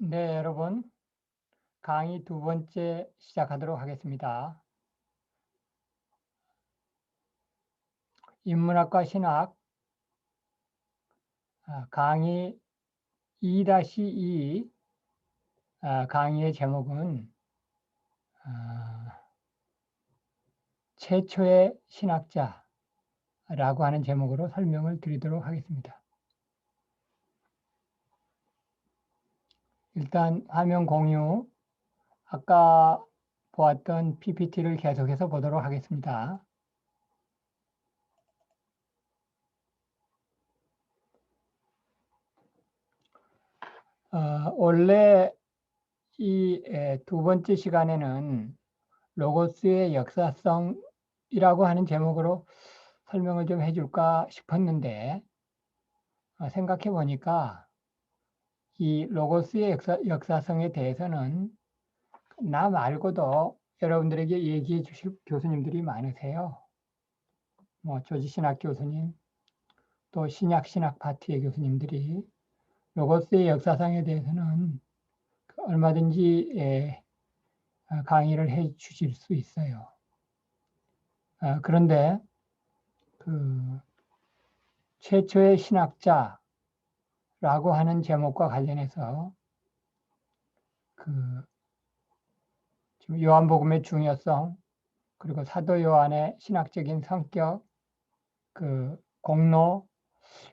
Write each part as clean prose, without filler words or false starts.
네, 여러분. 강의 두 번째 시작하도록 하겠습니다. 인문학과 신학 강의 2-2 강의의 제목은 최초의 신학자라고 하는 제목으로 설명을 드리도록 하겠습니다. 일단 화면 공유, 아까 보았던 PPT를 계속해서 보도록 하겠습니다. 원래 이 두 번째 시간에는 로고스의 역사성이라고 하는 제목으로 설명을 좀 해줄까 싶었는데 생각해 보니까 이 로고스의 역사성에 대해서는 나 말고도 여러분들에게 얘기해 주실 교수님들이 많으세요. 뭐 조지신학 교수님, 또 신약신학 파트의 교수님들이 로고스의 역사성에 대해서는 얼마든지 강의를 해 주실 수 있어요. 그런데 그 최초의 신학자라고 하는 제목과 관련해서 지금 요한복음의 중요성, 그리고 사도 요한의 신학적인 성격, 공로,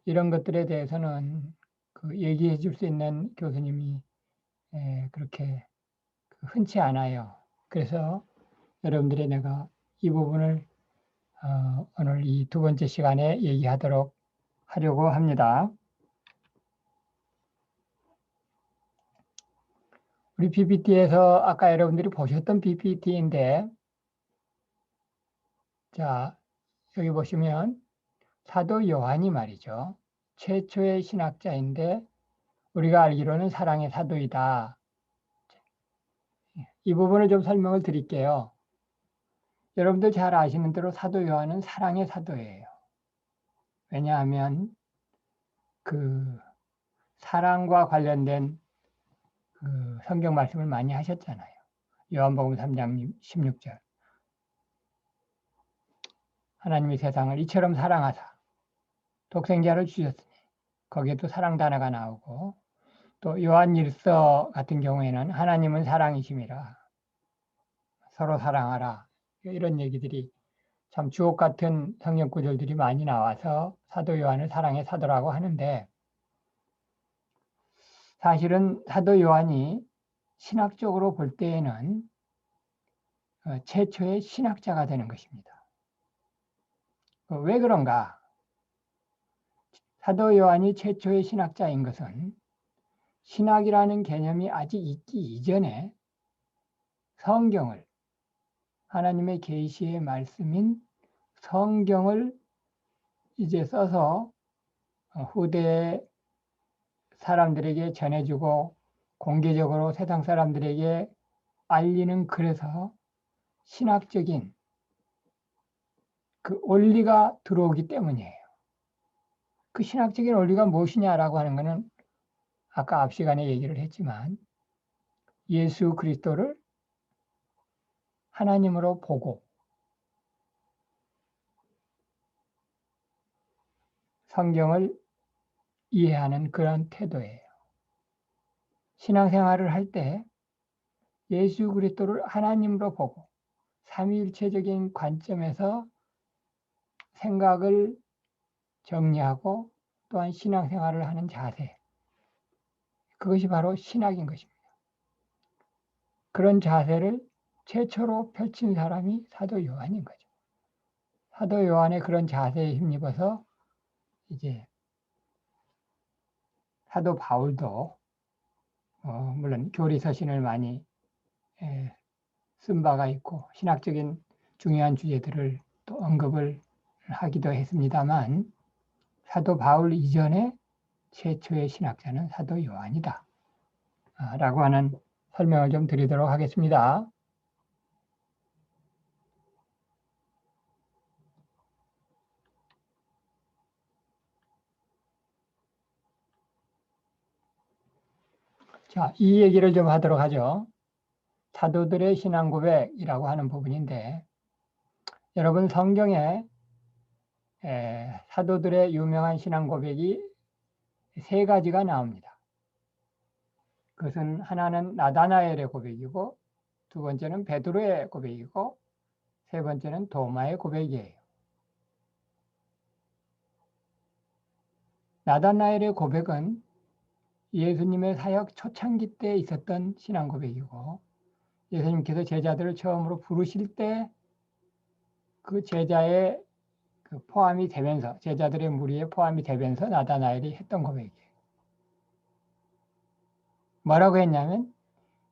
이런 것들에 대해서는 얘기해 줄 수 있는 교수님이 그렇게 흔치 않아요. 그래서 여러분들이 내가 이 부분을 오늘 이 두 번째 시간에 얘기하도록 하려고 합니다. 우리 PPT에서 아까 여러분들이 보셨던 PPT인데, 자, 여기 보시면 사도 요한이 말이죠. 최초의 신학자인데 우리가 알기로는 사랑의 사도이다. 이 부분을 좀 설명을 드릴게요. 여러분들 잘 아시는 대로 사도 요한은 사랑의 사도예요. 왜냐하면 사랑과 관련된 성경 말씀을 많이 하셨잖아요. 요한복음 3장 16절. 하나님이 세상을 이처럼 사랑하사 독생자를 주셨으니, 거기에 또 사랑 단어가 나오고, 또 요한일서 같은 경우에는 하나님은 사랑이심이라 서로 사랑하라, 이런 얘기들이 참 주옥 같은 성경 구절들이 많이 나와서 사도 요한을 사랑의 사도라고 하는데, 사실은 사도 요한이 신학적으로 볼 때에는 최초의 신학자가 되는 것입니다. 왜 그런가? 사도 요한이 최초의 신학자인 것은 신학이라는 개념이 아직 있기 이전에 성경을, 하나님의 계시의 말씀인 성경을 이제 써서 후대 사람들에게 전해주고 공개적으로 세상 사람들에게 알리는, 그래서 신학적인 원리가 들어오기 때문이에요. 그 신학적인 원리가 무엇이냐라고 하는 것은 아까 앞 시간에 얘기를 했지만 예수 그리스도를 하나님으로 보고 성경을 이해하는 그런 태도예요. 신앙생활을 할 때 예수 그리스도를 하나님으로 보고 삼위일체적인 관점에서 생각을 정리하고 또한 신앙생활을 하는 자세, 그것이 바로 신학인 것입니다. 그런 자세를 최초로 펼친 사람이 사도 요한인 거죠. 사도 요한의 그런 자세에 힘입어서 이제 사도 바울도 물론 교리서신을 많이 쓴 바가 있고 신학적인 중요한 주제들을 또 언급을 하기도 했습니다만, 사도 바울 이전에 최초의 신학자는 사도 요한이다 라고 하는 설명을 좀 드리도록 하겠습니다. 자, 이 얘기를 좀 하도록 하죠. 사도들의 신앙 고백이라고 하는 부분인데, 여러분 성경에 사도들의 유명한 신앙 고백이 세 가지가 나옵니다. 그것은 하나는 나다나엘의 고백이고, 두 번째는 베드로의 고백이고, 세 번째는 도마의 고백이에요. 나다나엘의 고백은 예수님의 사역 초창기 때 있었던 신앙 고백이고, 예수님께서 제자들을 처음으로 부르실 때 그 제자의 포함이 되면서, 제자들의 무리에 포함이 되면서 나다나엘이 했던 고백이에요. 뭐라고 했냐면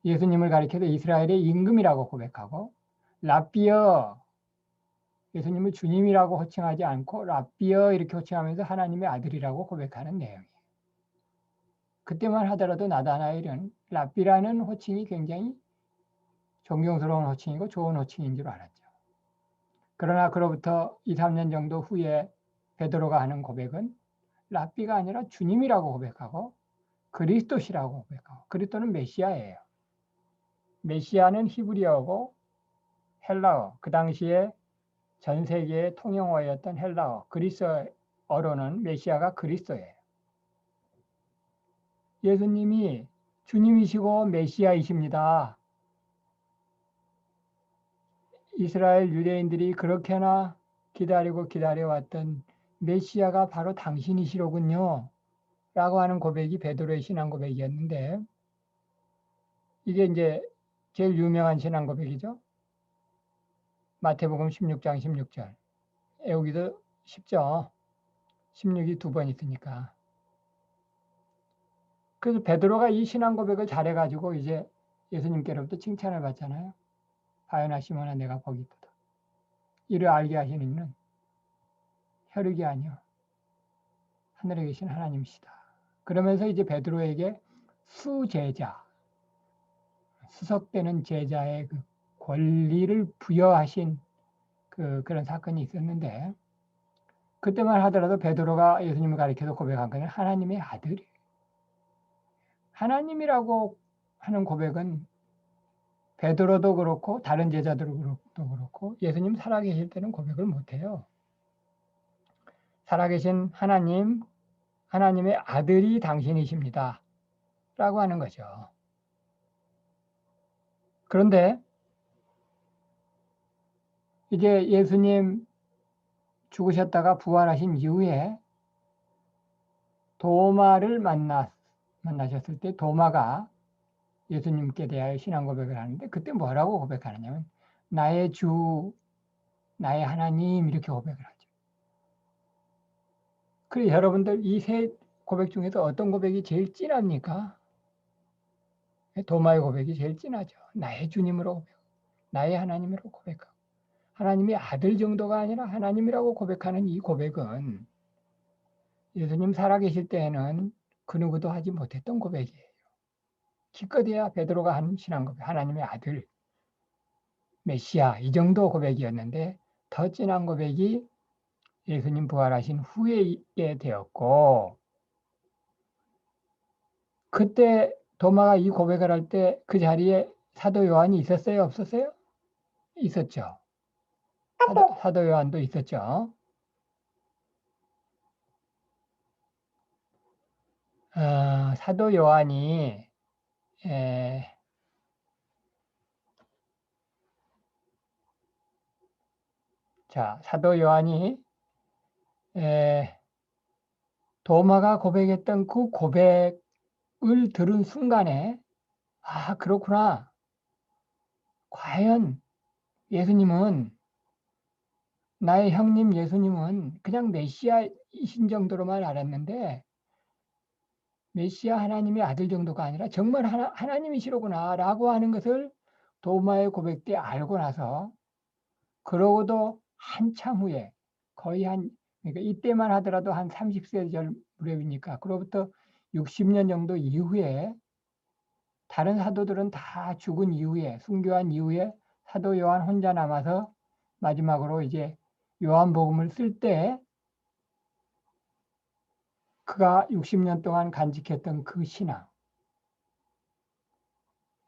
예수님을 가리켜서 이스라엘의 임금이라고 고백하고, 랍비어, 예수님을 주님이라고 호칭하지 않고 랍비어 이렇게 호칭하면서 하나님의 아들이라고 고백하는 내용이에요. 그때만 하더라도 나다나엘은 랍비라는 호칭이 굉장히 존경스러운 호칭이고 좋은 호칭인 줄 알았죠. 그러나 그로부터 2, 3년 정도 후에 베드로가 하는 고백은 랍비가 아니라 주님이라고 고백하고 그리스도시라고 고백하고, 그리스도는 메시아예요. 메시아는 히브리어고 헬라어, 그 당시에 전 세계의 통용어였던 헬라어, 그리스어로는 메시아가 그리스도예요. 예수님이 주님이시고 메시아이십니다. 이스라엘 유대인들이 그렇게나 기다리고 기다려왔던 메시아가 바로 당신이시로군요. 라고 하는 고백이 베드로의 신앙 고백이었는데, 이게 이제 제일 유명한 신앙 고백이죠. 마태복음 16장 16절. 외우기도 쉽죠. 16이 두 번 있으니까. 그래서 베드로가 이 신앙 고백을 잘해가지고 이제 예수님께로부터 칭찬을 받잖아요. 바요나 시몬아 내가 복이 있도다. 이를 알게 하시는 이는 혈육이 아니요 하늘에 계신 하나님이시다. 그러면서 이제 베드로에게 수제자, 수석되는 제자의 그 권리를 부여하신 그런 사건이 있었는데, 그때만 하더라도 베드로가 예수님을 가리켜서 고백한 것은 하나님의 아들이에요. 하나님이라고 하는 고백은 베드로도 그렇고 다른 제자들도 그렇고 예수님 살아계실 때는 고백을 못해요. 살아계신 하나님, 하나님의 아들이 당신이십니다. 라고 하는 거죠. 그런데 이제 예수님 죽으셨다가 부활하신 이후에 도마를 만나셨을 때 도마가 예수님께 대하여 신앙 고백을 하는데, 그때 뭐라고 고백하느냐면 나의 주, 나의 하나님 이렇게 고백을 하죠. 그래서 여러분들 이 세 고백 중에서 어떤 고백이 제일 진합니까? 도마의 고백이 제일 진하죠. 나의 주님으로 고백하고 나의 하나님으로 고백하고, 하나님의 아들 정도가 아니라 하나님이라고 고백하는 이 고백은 예수님 살아계실 때에는 그 누구도 하지 못했던 고백이에요. 기껏해야 베드로가 한 신앙 고백, 하나님의 아들, 메시아 이 정도 고백이었는데, 더 진한 고백이 예수님 부활하신 후에 있게 되었고, 그때 도마가 이 고백을 할 때 그 자리에 사도 요한이 있었어요? 없었어요? 있었죠. 사도 요한도 있었죠. 사도 요한이 사도 요한이 도마가 고백했던 그 고백을 들은 순간에, 아, 그렇구나. 과연 예수님은, 나의 형님 예수님은 그냥 메시아이신 정도로만 알았는데, 메시아 하나님의 아들 정도가 아니라 정말 하나님이시로구나 라고 하는 것을 도마의 고백 때 알고 나서, 그러고도 한참 후에 그러니까 이때만 하더라도 한 30세 절 무렵이니까 그로부터 60년 정도 이후에, 다른 사도들은 다 죽은 이후에, 순교한 이후에 사도 요한 혼자 남아서 마지막으로 이제 요한복음을 쓸 때, 그가 60년 동안 간직했던 그 신앙,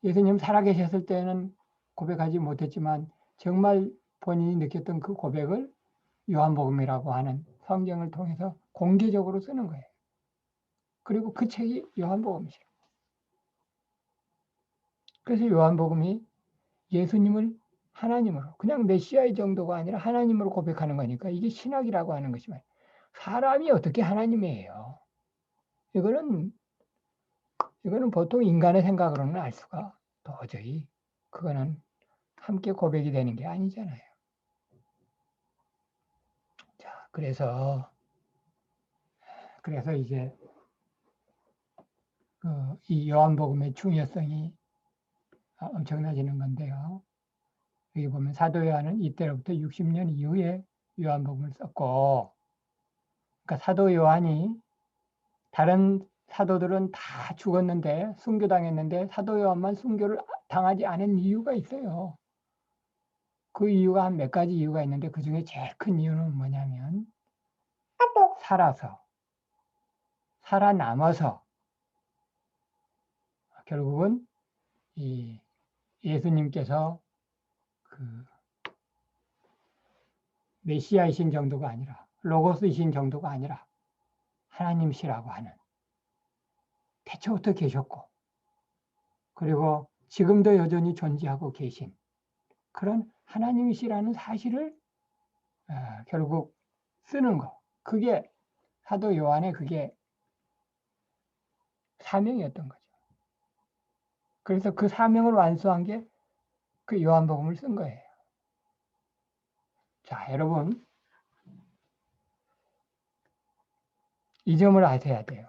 예수님 살아계셨을 때는 고백하지 못했지만 정말 본인이 느꼈던 그 고백을 요한복음이라고 하는 성경을 통해서 공개적으로 쓰는 거예요. 그리고 그 책이 요한복음이죠. 그래서 요한복음이 예수님을 하나님으로, 그냥 메시아의 정도가 아니라 하나님으로 고백하는 거니까 이게 신학이라고 하는 것이면 사람이 어떻게 하나님이에요? 이거는 보통 인간의 생각으로는 알 수가 도저히 그거는 함께 고백이 되는 게 아니잖아요. 자, 그래서 이제 이 요한복음의 중요성이 엄청나지는 건데요. 여기 보면 사도 요한은 이때로부터 60년 이후에 요한복음을 썼고, 그러니까 사도 요한이 다른 사도들은 다 죽었는데 순교당했는데 사도 요한만 순교를 당하지 않은 이유가 있어요. 그 이유가 한 몇 가지 이유가 있는데 그 중에 제일 큰 이유는 뭐냐면 살아남아서 결국은 이 예수님께서 그 메시아이신 정도가 아니라 로고스이신 정도가 아니라 하나님이시라고 하는 태초부터 계셨고 그리고 지금도 여전히 존재하고 계신 그런 하나님이시라는 사실을 결국 쓰는 거. 그게 사도 요한의 그게 사명이었던 거죠. 그래서 그 사명을 완수한 게 그 요한복음을 쓴 거예요. 자, 여러분 이 점을 아셔야 돼요.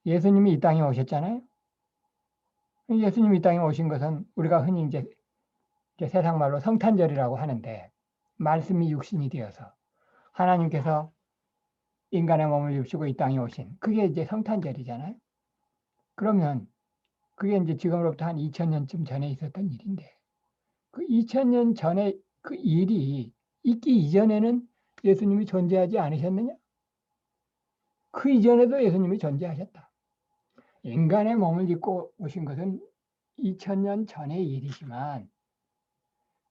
예수님이 이 땅에 오셨잖아요. 예수님이 이 땅에 오신 것은 우리가 흔히 이제 세상 말로 성탄절이라고 하는데 말씀이 육신이 되어서 하나님께서 인간의 몸을 입으시고 이 땅에 오신 그게 이제 성탄절이잖아요. 그러면 그게 이제 지금으로부터 한 2000년쯤 전에 있었던 일인데 그 2000년 전에 그 일이 있기 이전에는 예수님이 존재하지 않으셨느냐? 그 이전에도 예수님이 존재하셨다. 인간의 몸을 입고 오신 것은 2000년 전의 일이지만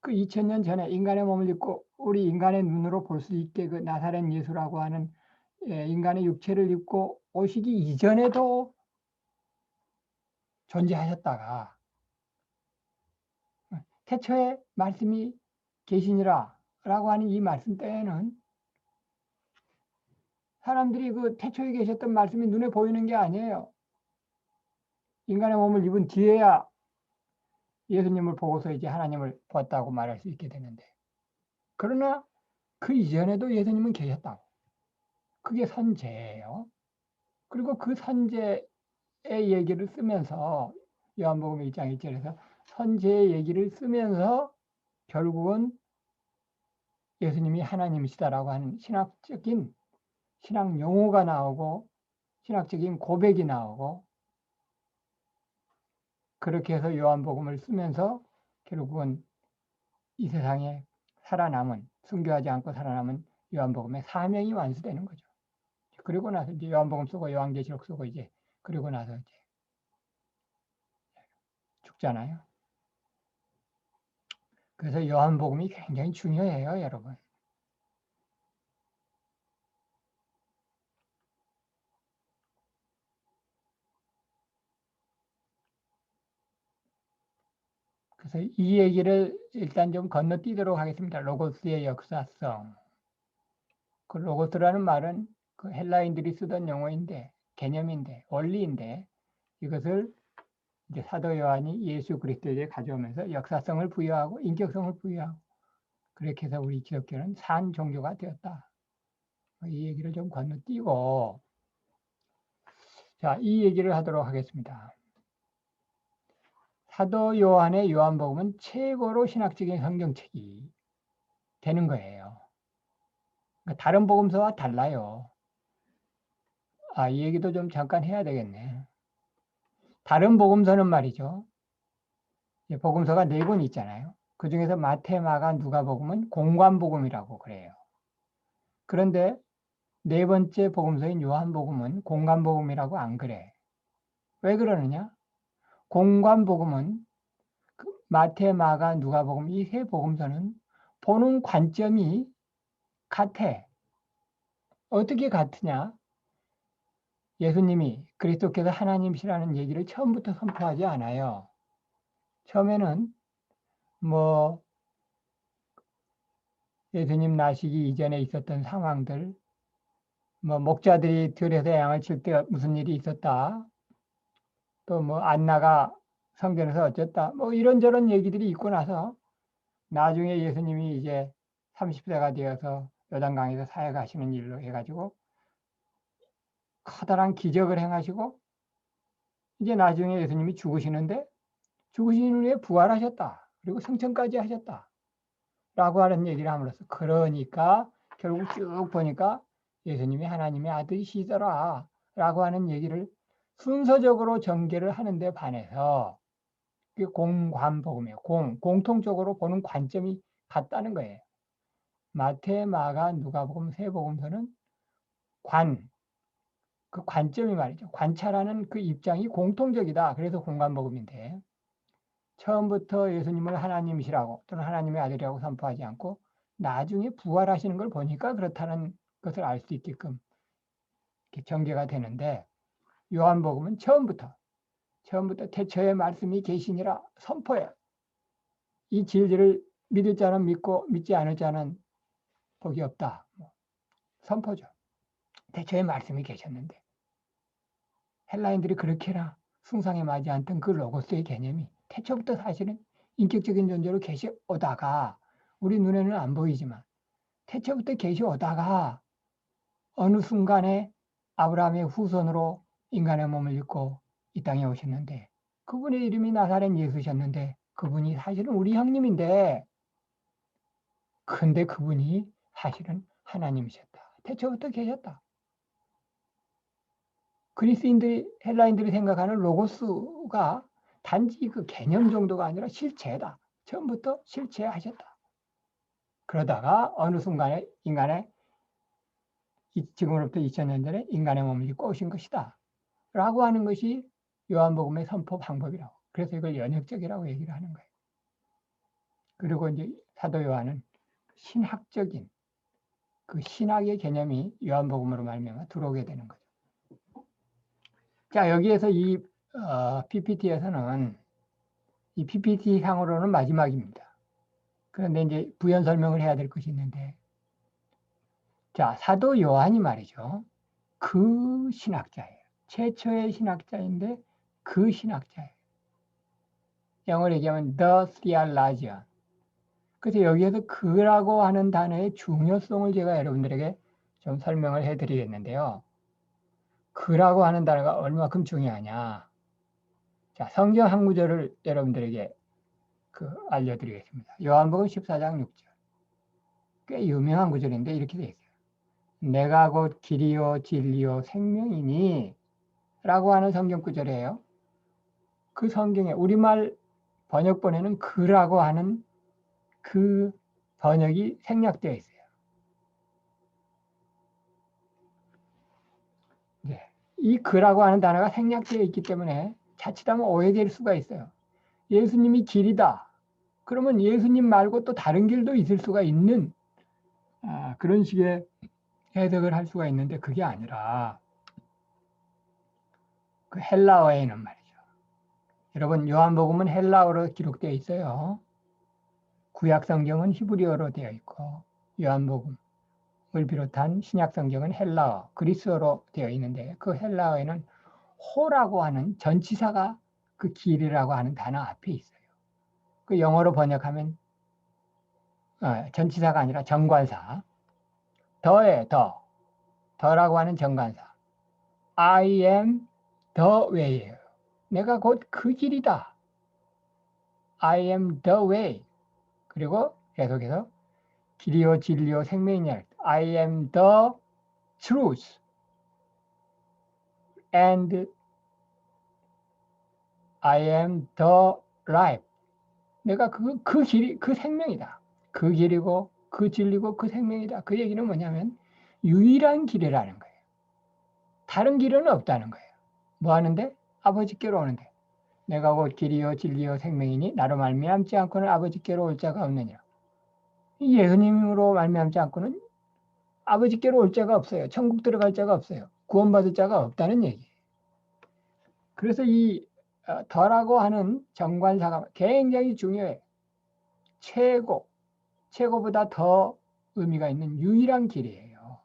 그 2000년 전에 인간의 몸을 입고 우리 인간의 눈으로 볼 수 있게 그 나사렛 예수라고 하는 인간의 육체를 입고 오시기 이전에도 존재하셨다가 태초에 말씀이 계시니라 라고 하는 이 말씀 때에는 사람들이 그 태초에 계셨던 말씀이 눈에 보이는 게 아니에요. 인간의 몸을 입은 뒤에야 예수님을 보고서 이제 하나님을 봤다고 말할 수 있게 되는데 그러나 그 이전에도 예수님은 계셨다고. 그게 선제예요. 그리고 그 선제의 얘기를 쓰면서 요한복음 1장 1절에서 선제의 얘기를 쓰면서 결국은 예수님이 하나님이시다라고 하는 신학적인 신학 용어가 나오고 신학적인 고백이 나오고 그렇게 해서 요한복음을 쓰면서 결국은 이 세상에 살아남은 순교하지 않고 살아남은 요한복음의 사명이 완수되는 거죠. 그리고 나서 이제 요한복음 쓰고 요한계시록 쓰고 이제 그리고 나서 이제 죽잖아요. 그래서 요한복음이 굉장히 중요해요, 여러분. 그래서 이 얘기를 일단 좀 건너뛰도록 하겠습니다. 로고스의 역사성. 그 로고스라는 말은 그 헬라인들이 쓰던 용어인데, 개념인데, 원리인데, 이것을 이제 사도 요한이 예수 그리스도에게 가져오면서 역사성을 부여하고 인격성을 부여하고 그렇게 해서 우리 기독교는 산 종교가 되었다. 이 얘기를 좀 건너뛰고, 자, 이 얘기를 하도록 하겠습니다. 사도 요한의 요한복음은 최고로 신학적인 성경책이 되는 거예요. 그러니까 다른 복음서와 달라요. 이 얘기도 좀 잠깐 해야 되겠네. 다른 복음서는 말이죠. 복음서가 4권 있잖아요. 그 중에서 마태, 마가, 누가복음은 공관복음이라고 그래요. 그런데 4번째 복음서인 요한복음은 공관복음이라고 안 그래. 왜 그러느냐? 공관복음은 마태, 마가, 누가복음 이 세 복음서는 보는 관점이 같아. 어떻게 같으냐? 예수님이 그리스도께서 하나님이시라는 얘기를 처음부터 선포하지 않아요. 처음에는 뭐 예수님 나시기 이전에 있었던 상황들, 뭐 목자들이 들에서 양을 칠 때 무슨 일이 있었다. 또 뭐 안나가 성전에서 어쨌다. 뭐 이런저런 얘기들이 있고 나서 나중에 예수님이 이제 30세가 되어서 요단강에서 사역하시는 일로 해가지고 커다란 기적을 행하시고 이제 나중에 예수님이 죽으시는데 죽으신 후에 부활하셨다. 그리고 승천까지 하셨다. 라고 하는 얘기를 함으로써 그러니까 결국 쭉 보니까 예수님이 하나님의 아들이시더라. 라고 하는 얘기를 순서적으로 전개를 하는데 반해서 그게 공관복음이에요. 공통적으로 보는 관점이 같다는 거예요. 마태, 마가, 누가복음 세 복음서는 그 관점이 말이죠. 관찰하는 그 입장이 공통적이다. 그래서 공관복음인데 처음부터 예수님을 하나님이시라고 또는 하나님의 아들이라고 선포하지 않고 나중에 부활하시는 걸 보니까 그렇다는 것을 알 수 있게끔 이렇게 전개가 되는데 요한복음은 처음부터 태초에 말씀이 계시니라 선포해. 이 진리를 믿을 자는 믿고 믿지 않을 자는 복이 없다. 선포죠. 태초에 말씀이 계셨는데 헬라인들이 그렇게나 숭상에 맞지 않던 그 로고스의 개념이 태초부터 사실은 인격적인 존재로 계시 오다가 우리 눈에는 안 보이지만 태초부터 계시 오다가 어느 순간에 아브라함의 후손으로 인간의 몸을 입고 이 땅에 오셨는데 그분의 이름이 나사렛 예수셨는데 그분이 사실은 우리 형님인데 근데 그분이 사실은 하나님이셨다. 태초부터 계셨다. 그리스인들이 헬라인들이 생각하는 로고스가 단지 그 개념 정도가 아니라 실체다. 처음부터 실체하셨다. 그러다가 어느 순간에 인간의 지금으로부터 2000년 전에 인간의 몸을 입고 오신 것이다. 라고 하는 것이 요한복음의 선포 방법이라고. 그래서 이걸 연역적이라고 얘기를 하는 거예요. 그리고 이제 사도 요한은 신학적인 그 신학의 개념이 요한복음으로 말미암아 들어오게 되는 거죠. 자, 여기에서 이 PPT에서는 이 PPT 상으로는 마지막입니다. 그런데 이제 부연 설명을 해야 될 것이 있는데, 자, 사도 요한이 말이죠. 그 신학자예요. 최초의 신학자인데 그 신학자예요. 영어로 얘기하면 the theologian. 그래서 여기에서 그라고 하는 단어의 중요성을 제가 여러분들에게 좀 설명을 해드리겠는데요. 그라고 하는 단어가 얼마큼 중요하냐. 자, 성경 한 구절을 여러분들에게 알려드리겠습니다. 요한복음 14장 6절. 꽤 유명한 구절인데 이렇게 되어 있어요. 내가 곧 길이요 진리요 생명이니 라고 하는 성경 구절이에요. 그 성경에 우리말 번역본에는 그라고 하는 그 번역이 생략되어 있어요. 네. 이 그라고 하는 단어가 생략되어 있기 때문에 자칫하면 오해될 수가 있어요. 예수님이 길이다. 그러면 예수님 말고 또 다른 길도 있을 수가 있는 그런 식의 해석을 할 수가 있는데 그게 아니라 그 헬라어에는 말이죠. 여러분 요한복음은 헬라어로 기록되어 있어요. 구약 성경은 히브리어로 되어 있고 요한복음을 비롯한 신약 성경은 헬라어, 그리스어로 되어 있는데 그 헬라어에는 호라고 하는 전치사가 그 길이라고 하는 단어 앞에 있어요. 그 영어로 번역하면 전치사가 아니라 정관사, 더라고 하는 정관사. I am the way예요. 내가 곧 그 길이다. I am the way. 그리고 계속해서 길이요 진리요 생명이냐. I am the truth and I am the life. 내가 그 길이 그 생명이다. 그 길이고 그 진리고 그 생명이다. 그 얘기는 뭐냐면 유일한 길이라는 거예요. 다른 길은 없다는 거예요. 뭐 하는데? 아버지께로 오는데. 내가 곧 길이요 진리요 생명이니 나로 말미암지 않고는 아버지께로 올 자가 없느니라. 이 예수님으로 말미암지 않고는 아버지께로 올 자가 없어요. 천국 들어갈 자가 없어요. 구원받을 자가 없다는 얘기예요. 그래서 이 더라고 하는 정관사가 굉장히 중요해요. 최고보다 더 의미가 있는 유일한 길이에요.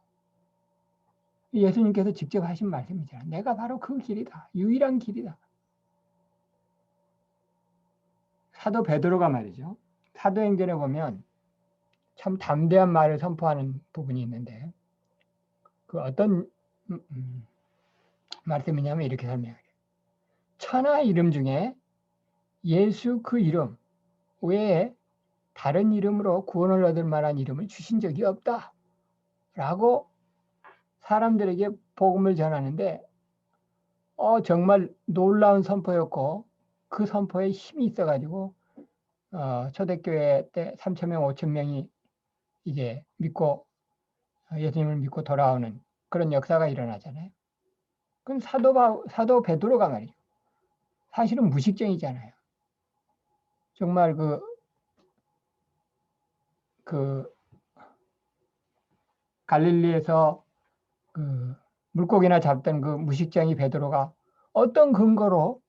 예수님께서 직접 하신 말씀이잖아요. 내가 바로 그 길이다. 유일한 길이다. 사도 베드로가 말이죠. 사도행전에 보면 참 담대한 말을 선포하는 부분이 있는데 그 어떤 말씀이냐면 이렇게 설명해요. 천하 이름 중에 예수 그 이름 외에 다른 이름으로 구원을 얻을 만한 이름을 주신 적이 없다. 라고 사람들에게 복음을 전하는데 정말 놀라운 선포였고 그 선포에 힘이 있어가지고 초대교회 때 3,000명, 5,000명이 이제 믿고 예수님을 믿고 돌아오는 그런 역사가 일어나잖아요. 그럼 사도 베드로가 말이죠. 사실은 무식쟁이잖아요. 정말 그 갈릴리에서 그 물고기나 잡던 그 무식쟁이 베드로가 어떤 근거로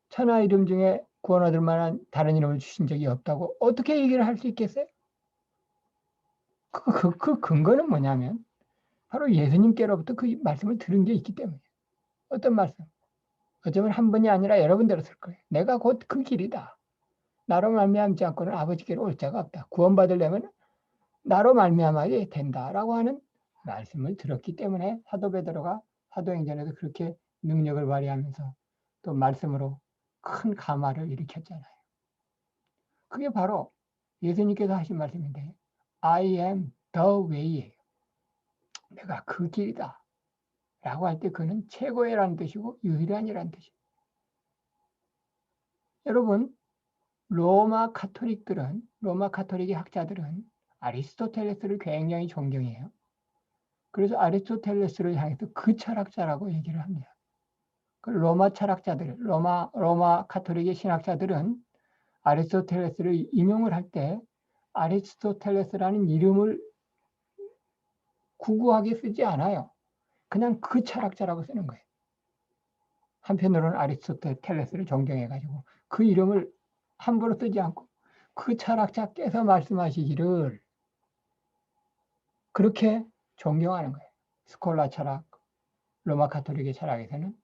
천하 이름 중에 구원 얻을 만한 다른 이름을 주신 적이 없다고 어떻게 얘기를 할 수 있겠어요? 그 근거는 뭐냐면 바로 예수님께로부터 그 말씀을 들은 게 있기 때문에. 어떤 말씀? 어쩌면 한 번이 아니라 여러 번 들었을 거예요. 내가 곧 그 길이다. 나로 말미암지 않고는 아버지께로 올 자가 없다. 구원받으려면 나로 말미암아야 된다라고 하는 말씀을 들었기 때문에 사도 베드로가 사도행전에서 그렇게 능력을 발휘하면서 또 말씀으로 큰 감화를 일으켰잖아요. 그게 바로 예수님께서 하신 말씀인데 I am the way예요. 내가 그 길이다. 라고 할 때 그는 최고의라는 뜻이고 유일한이라는 뜻이에요. 여러분 로마 카톨릭의 학자들은 아리스토텔레스를 굉장히 존경해요. 그래서 아리스토텔레스를 향해서 그 철학자라고 얘기를 합니다. 그 로마 철학자들, 로마 카톨릭의 신학자들은 아리스토텔레스를 인용을 할 때 아리스토텔레스라는 이름을 구구하게 쓰지 않아요. 그냥 그 철학자라고 쓰는 거예요. 한편으로는 아리스토텔레스를 존경해가지고 그 이름을 함부로 쓰지 않고 그 철학자께서 말씀하시기를 그렇게 존경하는 거예요. 스콜라 철학, 로마 카톨릭의 철학에서는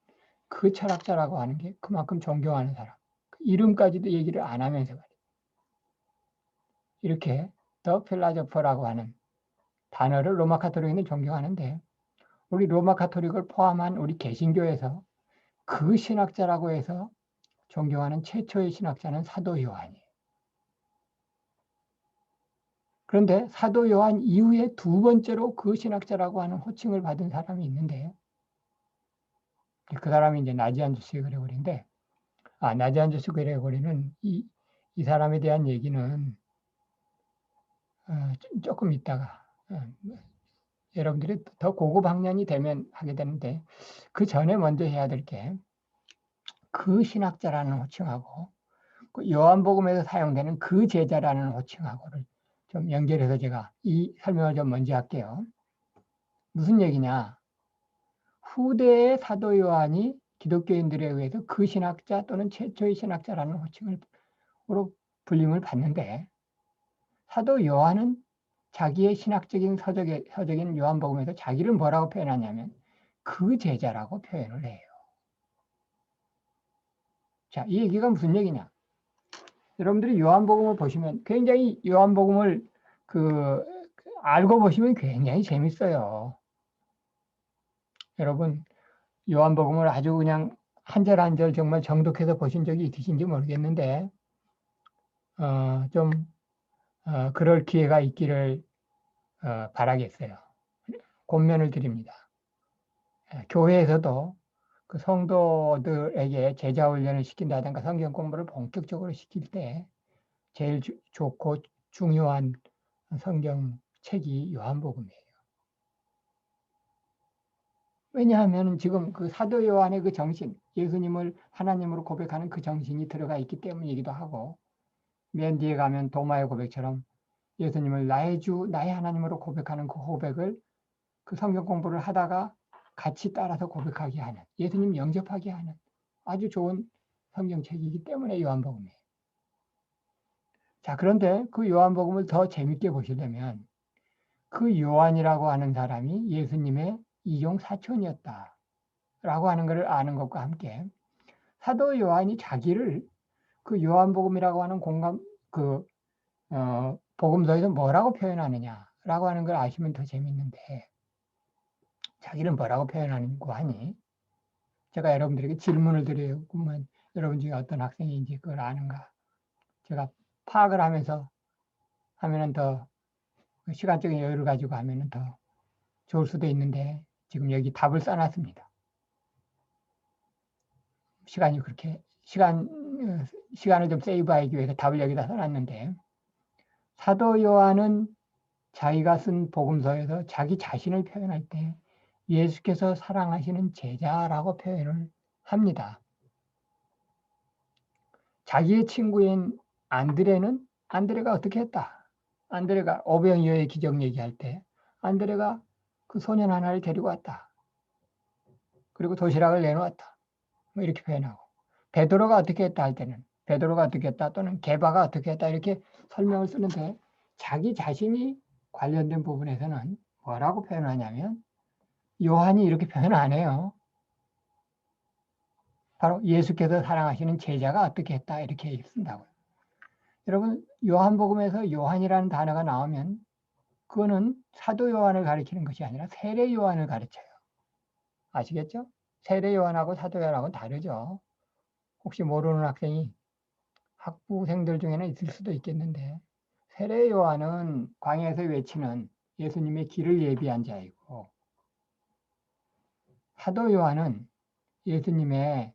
그 철학자라고 하는 게 그만큼 존경하는 사람. 그 이름까지도 얘기를 안 하면서 말이에요. 이렇게 더 필라조퍼라고 하는 단어를 로마 카톨릭은 존경하는데 우리 로마 카톨릭을 포함한 우리 개신교에서 그 신학자라고 해서 존경하는 최초의 신학자는 사도 요한이에요. 그런데 사도 요한 이후에 두 번째로 그 신학자라고 하는 호칭을 받은 사람이 있는데 그 사람이 이제 나지안주스 그레고리인데 나지안주스 그레고리는 이 사람에 대한 얘기는 조금 있다가 여러분들이 더 고급 학년이 되면 하게 되는데 그 전에 먼저 해야 될 게 그 신학자라는 호칭하고 그 요한복음에서 사용되는 그 제자라는 호칭하고를 좀 연결해서 제가 이 설명을 좀 먼저 할게요. 무슨 얘기냐? 후대의 사도 요한이 기독교인들에 의해서 그 신학자 또는 최초의 신학자라는 호칭으로 불림을 받는데 사도 요한은 자기의 신학적인 서적인 요한복음에서 자기를 뭐라고 표현하냐면 그 제자라고 표현을 해요. 자, 이 얘기가 무슨 얘기냐? 여러분들이 요한복음을 보시면 굉장히 요한복음을 알고 보시면 굉장히 재밌어요. 여러분 요한복음을 아주 그냥 한 절 한 절 정말 정독해서 보신 적이 있으신지 모르겠는데 그럴 기회가 있기를 바라겠어요. 권면을 드립니다. 교회에서도 그 성도들에게 제자 훈련을 시킨다든가 성경 공부를 본격적으로 시킬 때 제일 좋고 중요한 성경책이 요한복음이에요. 왜냐하면 지금 그 사도 요한의 그 정신, 예수님을 하나님으로 고백하는 그 정신이 들어가 있기 때문이기도 하고, 맨 뒤에 가면 도마의 고백처럼 예수님을 나의 주, 나의 하나님으로 고백하는 그 고백을 그 성경 공부를 하다가 같이 따라서 고백하게 하는, 예수님 영접하게 하는 아주 좋은 성경책이기 때문에 요한복음이에요. 자, 그런데 그 요한복음을 더 재밌게 보시려면 그 요한이라고 하는 사람이 예수님의 이종 사촌이었다 라고 하는 것을 아는 것과 함께 사도 요한이 자기를 그 요한복음이라고 하는 복음서에서 뭐라고 표현하느냐라고 하는 걸 아시면 더 재밌는데, 자기는 뭐라고 표현하는고 하니 제가 여러분들에게 질문을 드려야만 여러분 중에 어떤 학생인지 그걸 아는가 제가 파악을 하면은 더 시간적인 여유를 가지고 하면은 더 좋을 수도 있는데, 지금 여기 답을 써놨습니다. 시간을 좀 세이브하기 위해서 답을 여기다 써놨는데, 사도 요한은 자기가 쓴 복음서에서 자기 자신을 표현할 때 예수께서 사랑하시는 제자라고 표현을 합니다. 자기의 친구인 안드레가 어떻게 했다? 안드레가 오병이어의 기적 얘기할 때 안드레가 그 소년 하나를 데리고 왔다. 그리고 도시락을 내놓았다. 뭐 이렇게 표현하고, 베드로가 어떻게 했다 할 때는 베드로가 어떻게 했다 또는 게바가 어떻게 했다 이렇게 설명을 쓰는데, 자기 자신이 관련된 부분에서는 뭐라고 표현하냐면 요한이 이렇게 표현 안 해요. 바로 예수께서 사랑하시는 제자가 어떻게 했다 이렇게 쓴다고요. 여러분, 요한복음에서 요한이라는 단어가 나오면 그거는 사도 요한을 가리키는 것이 아니라 세례 요한을 가르쳐요. 아시겠죠? 세례 요한하고 사도 요한하고는 다르죠. 혹시 모르는 학생이 학부생들 중에는 있을 수도 있겠는데, 세례 요한은 광야에서 외치는 예수님의 길을 예비한 자이고, 사도 요한은 예수님의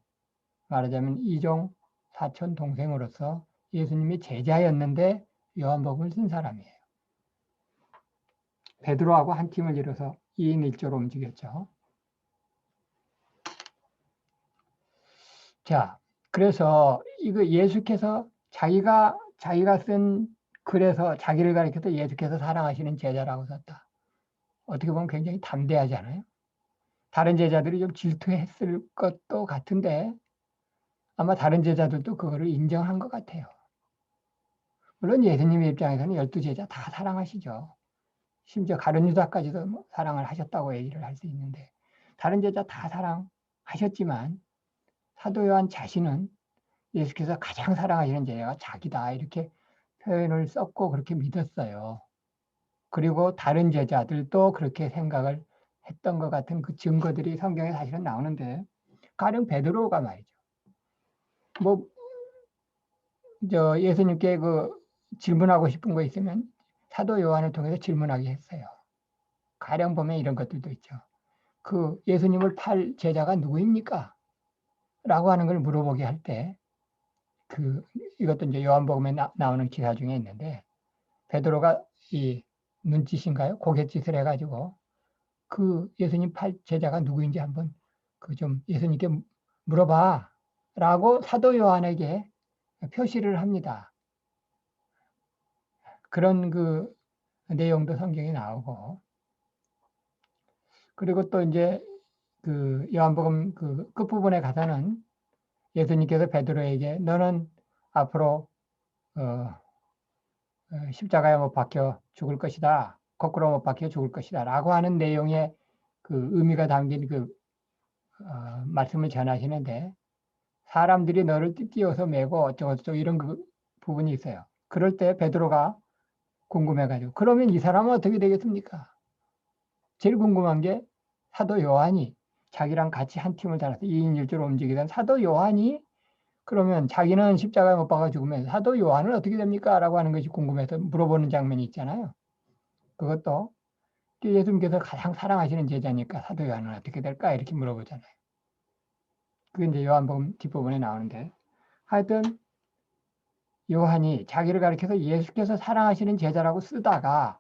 말하자면 이종 사촌 동생으로서 예수님의 제자였는데 요한복음을 쓴 사람이에요. 베드로하고 한 팀을 이뤄서 2인 1조로 움직였죠. 자, 그래서 이거 예수께서 자기가 쓴 글에서 자기를 가리켜서 예수께서 사랑하시는 제자라고 썼다. 어떻게 보면 굉장히 담대하지 않아요? 다른 제자들이 좀 질투했을 것도 같은데 아마 다른 제자들도 그거를 인정한 것 같아요. 물론 예수님의 입장에서는 12제자 다 사랑하시죠. 심지어 가룟 유다까지도 뭐 사랑을 하셨다고 얘기를 할 수 있는데, 다른 제자 다 사랑하셨지만 사도 요한 자신은 예수께서 가장 사랑하시는 제자가 자기다 이렇게 표현을 썼고 그렇게 믿었어요. 그리고 다른 제자들도 그렇게 생각을 했던 것 같은 그 증거들이 성경에 사실은 나오는데, 가령 베드로가 말이죠. 예수님께 질문하고 싶은 거 있으면 사도 요한을 통해서 질문하게 했어요. 가령 보면 이런 것들도 있죠. 그 예수님을 팔 제자가 누구입니까? 라고 하는 걸 물어보게 할 때, 이것도 이제 요한복음에 나오는 기사 중에 있는데, 베드로가 이 눈짓인가요? 고갯짓을 해가지고 그 예수님 팔 제자가 누구인지 한번 좀 예수님께 물어봐 라고 사도 요한에게 표시를 합니다. 그런 내용도 성경에 나오고, 그리고 또 이제 요한복음 끝부분에 가서는 예수님께서 베드로에게 너는 앞으로 십자가에 못 박혀 죽을 것이다. 거꾸로 못 박혀 죽을 것이다. 라고 하는 내용의 의미가 담긴 말씀을 전하시는데, 사람들이 너를 띄어서 매고 어쩌고저쩌고 이런 부분이 있어요. 그럴 때 베드로가 궁금해가지고, 그러면 이 사람은 어떻게 되겠습니까? 제일 궁금한 게 사도 요한이 자기랑 같이 한 팀을 달아서 2인 1조로 움직이던 사도 요한이 그러면 자기는 십자가에 못 박아 죽으면 사도 요한은 어떻게 됩니까? 라고 하는 것이 궁금해서 물어보는 장면이 있잖아요. 그것도 예수님께서 가장 사랑하시는 제자니까 사도 요한은 어떻게 될까? 이렇게 물어보잖아요. 그게 이제 요한복음 뒷부분에 나오는데, 하여튼 요한이 자기를 가리켜서 예수께서 사랑하시는 제자라고 쓰다가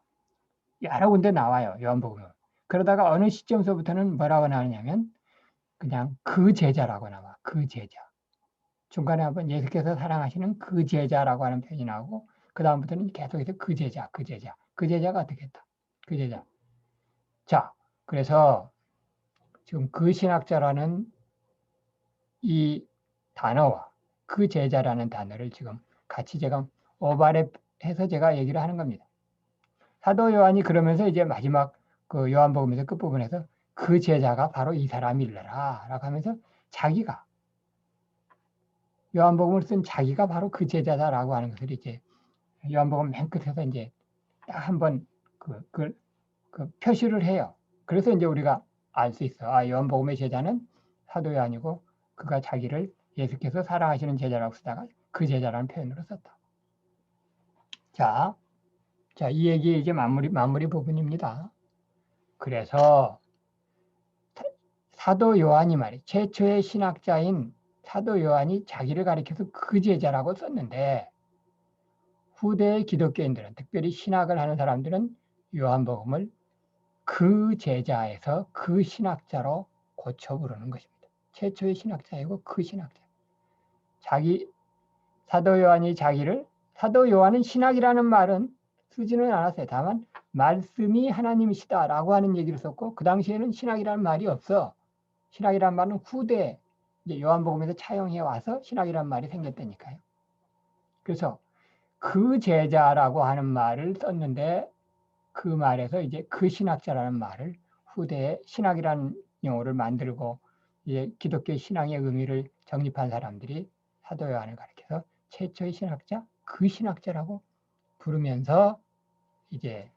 여러 군데 나와요. 요한복음은. 그러다가 어느 시점서부터는 뭐라고 나오냐면 그냥 그 제자라고 나와. 그 제자. 중간에 한번 예수께서 사랑하시는 그 제자라고 하는 표현이 나오고 그 다음부터는 계속해서 그 제자, 그 제자. 그 제자가 되겠다. 그 제자. 자, 그래서 지금 그 신학자라는 이 단어와 그 제자라는 단어를 지금 같이 제가 오버랩해서 제가 얘기를 하는 겁니다. 사도 요한이 그러면서 이제 마지막 그 요한복음에서 끝부분에서 그 제자가 바로 이 사람이래라 라고 하면서 자기가 요한복음을 쓴 자기가 바로 그 제자다라고 하는 것을 이제 요한복음 맨 끝에서 이제 딱 한번 그 표시를 해요. 그래서 이제 우리가 알 수 있어. 아, 요한복음의 제자는 사도 요한이고 그가 자기를 예수께서 사랑하시는 제자라고 쓰다가 그 제자라는 표현으로 썼다. 자, 이 얘기의 이제 마무리 부분입니다. 그래서 사도 요한이 말이 최초의 신학자인 사도 요한이 자기를 가리켜서 그 제자라고 썼는데 후대의 기독교인들은 특별히 신학을 하는 사람들은 요한복음을 그 제자에서 그 신학자로 고쳐 부르는 것입니다. 최초의 신학자이고 그 신학자. 사도 요한이 사도 요한은 신학이라는 말은 쓰지는 않았어요. 다만 말씀이 하나님이시다라고 하는 얘기를 썼고 그 당시에는 신학이라는 말이 없어. 신학이라는 말은 후대 이제 요한복음에서 차용해 와서 신학이라는 말이 생겼다니까요. 그래서 그 제자라고 하는 말을 썼는데 그 말에서 이제 그 신학자라는 말을 후대에 신학이라는 용어를 만들고 이제 기독교 신앙의 의미를 정립한 사람들이 사도 요한을 가리켜서 최초의 신학자, 그 신학자라고 부르면서 이제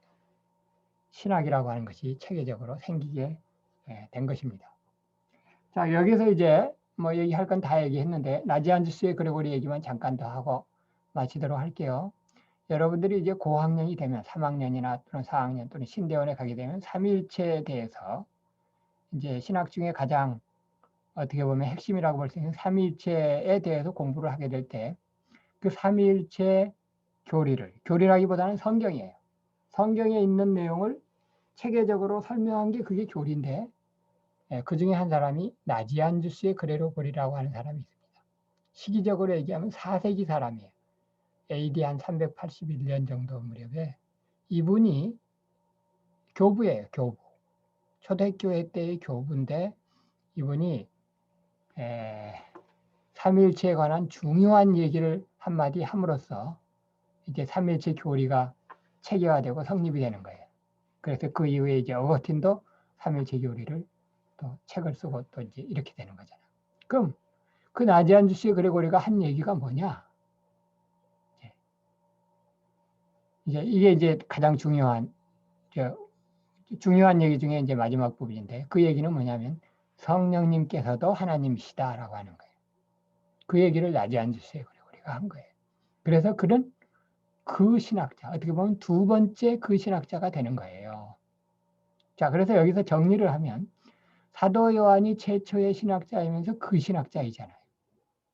신학이라고 하는 것이 체계적으로 생기게 된 것입니다. 자, 여기서 이제 뭐 얘기할 건 다 얘기했는데 나지안주스의 그레고리 얘기만 잠깐 더 하고 마치도록 할게요. 여러분들이 이제 고학년이 되면 3학년이나 또는 4학년 또는 신대원에 가게 되면 삼위일체에 대해서 이제 신학 중에 가장 어떻게 보면 핵심이라고 볼 수 있는 삼위일체에 대해서 공부를 하게 될 때 그 삼위일체 교리라기보다는 성경이에요. 성경에 있는 내용을 체계적으로 설명한 게 그게 교리인데 그 중에 한 사람이 나지안주스의 그레고리라고 하는 사람이 있습니다. 시기적으로 얘기하면 4세기 사람이에요. AD 한 381년 정도 무렵에 이분이 교부예요, 교부. 초대교회 때의 교부인데 이분이 삼위일체에 관한 중요한 얘기를 한마디 함으로써 이제 삼위일체 교리가 체계화되고 성립이 되는 거예요. 그래서 그 이후에 이제 어거틴도 삼위일체 교리를 또 책을 쓰고 또 이제 이렇게 되는 거잖아요. 그럼 그 나지안주스 그레고리가 한 얘기가 뭐냐? 이제 이게 이제 가장 중요한 얘기 중에 이제 마지막 부분인데 그 얘기는 뭐냐면 성령님께서도 하나님이시다라고 하는 거예요. 그 얘기를 나지안주스 그레고리가 한 거예요. 그래서 그는 그 신학자, 어떻게 보면 두 번째 그 신학자가 되는 거예요. 자, 그래서 여기서 정리를 하면 사도 요한이 최초의 신학자이면서 그 신학자이잖아요.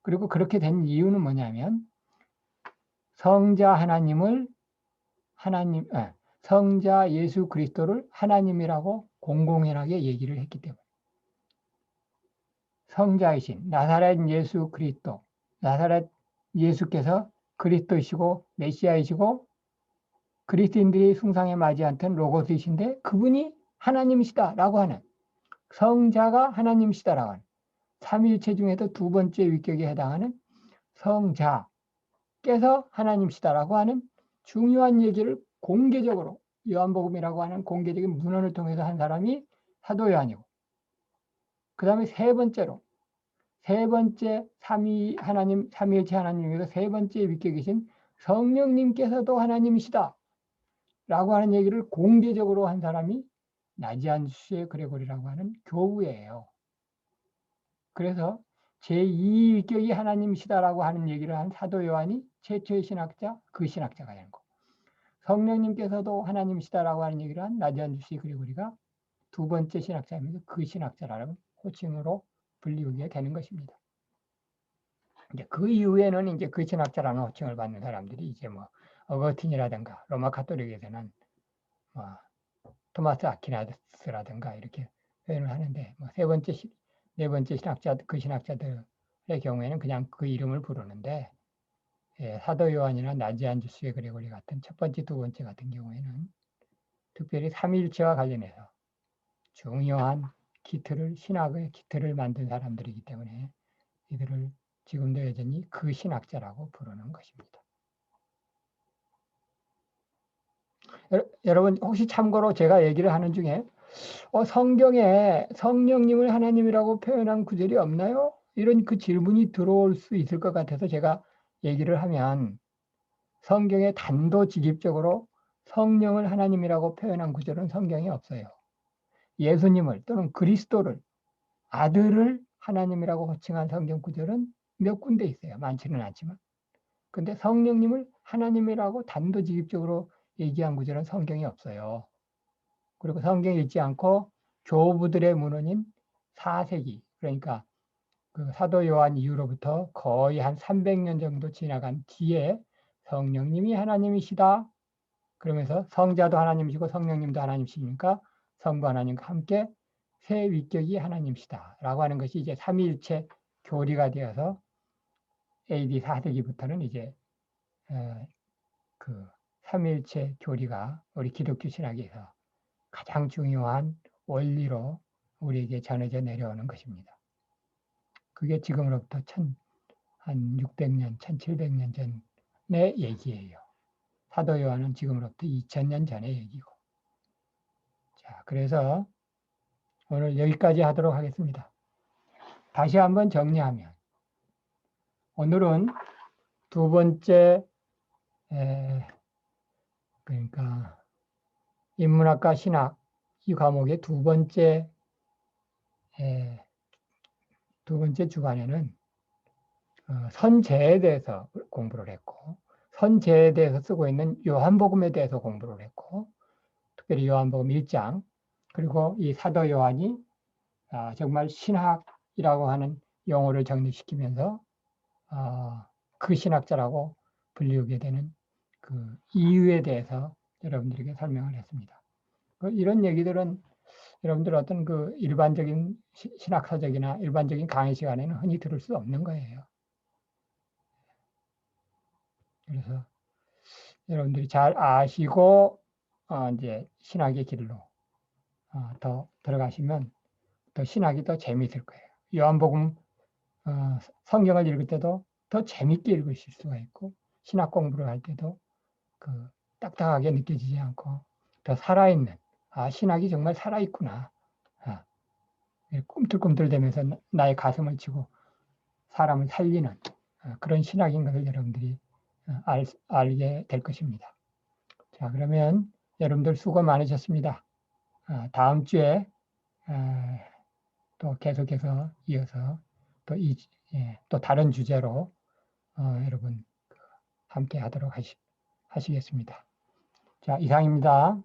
그리고 그렇게 된 이유는 뭐냐면 성자 하나님을 성자 예수 그리스도를 하나님이라고 공공연하게 얘기를 했기 때문에 성자이신 나사렛 예수 그리스도, 나사렛 예수께서 그리스도이시고 메시아이시고 그리스도인들이 숭상에 맞지 않던 로고스이신데 그분이 하나님이시다라고 하는 성자가 하나님이시다라고 하는 삼위일체 중에서 두 번째 위격에 해당하는 성자께서 하나님이시다라고 하는 중요한 얘기를 공개적으로 요한복음이라고 하는 공개적인 문헌을 통해서 한 사람이 사도 요한이고 그 다음에 세 번째 삼위일체 하나님에서 세 번째 위격이신 성령님께서도 하나님이시다 라고 하는 얘기를 공개적으로 한 사람이 나지안주스의 그레고리라고 하는 교우예요. 그래서 제2위격이 하나님이시다라고 하는 얘기를 한 사도 요한이 최초의 신학자, 그 신학자가 되는 거고 성령님께서도 하나님이시다라고 하는 얘기를 한 나지안주스의 그레고리가 두 번째 신학자이면서 그 신학자라는 호칭으로 불리우게 되는 것입니다. 이제 그 이후에는 이제 그 신학자라는 호칭을 받는 사람들이 이제 뭐 어거틴이라든가 로마 카톨릭에서는 뭐 토마스 아퀴나스라든가 이렇게 표현을 하는데 뭐 네 번째 신학자들의 경우에는 그냥 그 이름을 부르는데 예, 사도 요한이나 나지안주스의 그레고리 같은 첫 번째, 두 번째 같은 경우에는 특별히 삼위일체와 관련해서 중요한 신학의 기틀을 만든 사람들이기 때문에 이들을 지금도 여전히 그 신학자라고 부르는 것입니다. 여러분 혹시 참고로 제가 얘기를 하는 중에 성경에 성령님을 하나님이라고 표현한 구절이 없나요? 이런 그 질문이 들어올 수 있을 것 같아서 제가 얘기를 하면 성경에 단도직입적으로 성령을 하나님이라고 표현한 구절은 성경에 없어요. 예수님을 또는 그리스도를 아들을 하나님이라고 호칭한 성경 구절은 몇 군데 있어요. 많지는 않지만. 근데 성령님을 하나님이라고 단도직입적으로 얘기한 구절은 성경에 없어요. 그리고 성경에 있지 않고 교부들의 문헌인 4세기, 그러니까 그 사도 요한 이후로부터 거의 한 300년 정도 지나간 뒤에 성령님이 하나님이시다. 그러면서 성자도 하나님이시고 성령님도 하나님이시니까 성부 하나님과 함께 세 위격이 하나님이시다. 라고 하는 것이 이제 삼위일체 교리가 되어서 AD 4세기부터는 이제 그 삼위일체 교리가 우리 기독교 신학에서 가장 중요한 원리로 우리에게 전해져 내려오는 것입니다. 그게 지금으로부터 한 600년, 1700년 전의 얘기예요. 사도 요한은 지금으로부터 2000년 전의 얘기고. 자, 그래서 오늘 여기까지 하도록 하겠습니다. 다시 한번 정리하면 오늘은 두 번째 그러니까 인문학과 신학 이 과목의 두 번째 주간에는 선제에 대해서 공부를 했고 선제에 대해서 쓰고 있는 요한복음에 대해서 공부를 했고 특별히 요한복음 1장 그리고 이 사도 요한이 정말 신학이라고 하는 용어를 정립시키면서 그 신학자라고 불리우게 되는 그 이유에 대해서 여러분들에게 설명을 했습니다. 이런 얘기들은 여러분들 어떤 그 일반적인 신학서적이나 일반적인 강의 시간에는 흔히 들을 수 없는 거예요. 그래서 여러분들이 잘 아시고 이제 신학의 길로 더 들어가시면 더 신학이 더 재미있을 거예요. 요한복음 성경을 읽을 때도 더 재밌게 읽으실 수가 있고 신학 공부를 할 때도 그 딱딱하게 느껴지지 않고 더 살아있는 신학이 정말 살아있구나. 꿈틀꿈틀대면서 나의 가슴을 치고 사람을 살리는 그런 신학인 것을 여러분들이 알게 될 것입니다. 자, 그러면 여러분들 수고 많으셨습니다. 다음 주에 또 계속해서 이어서 또 다른 주제로 여러분 함께 하도록 하시겠습니다. 자, 이상입니다.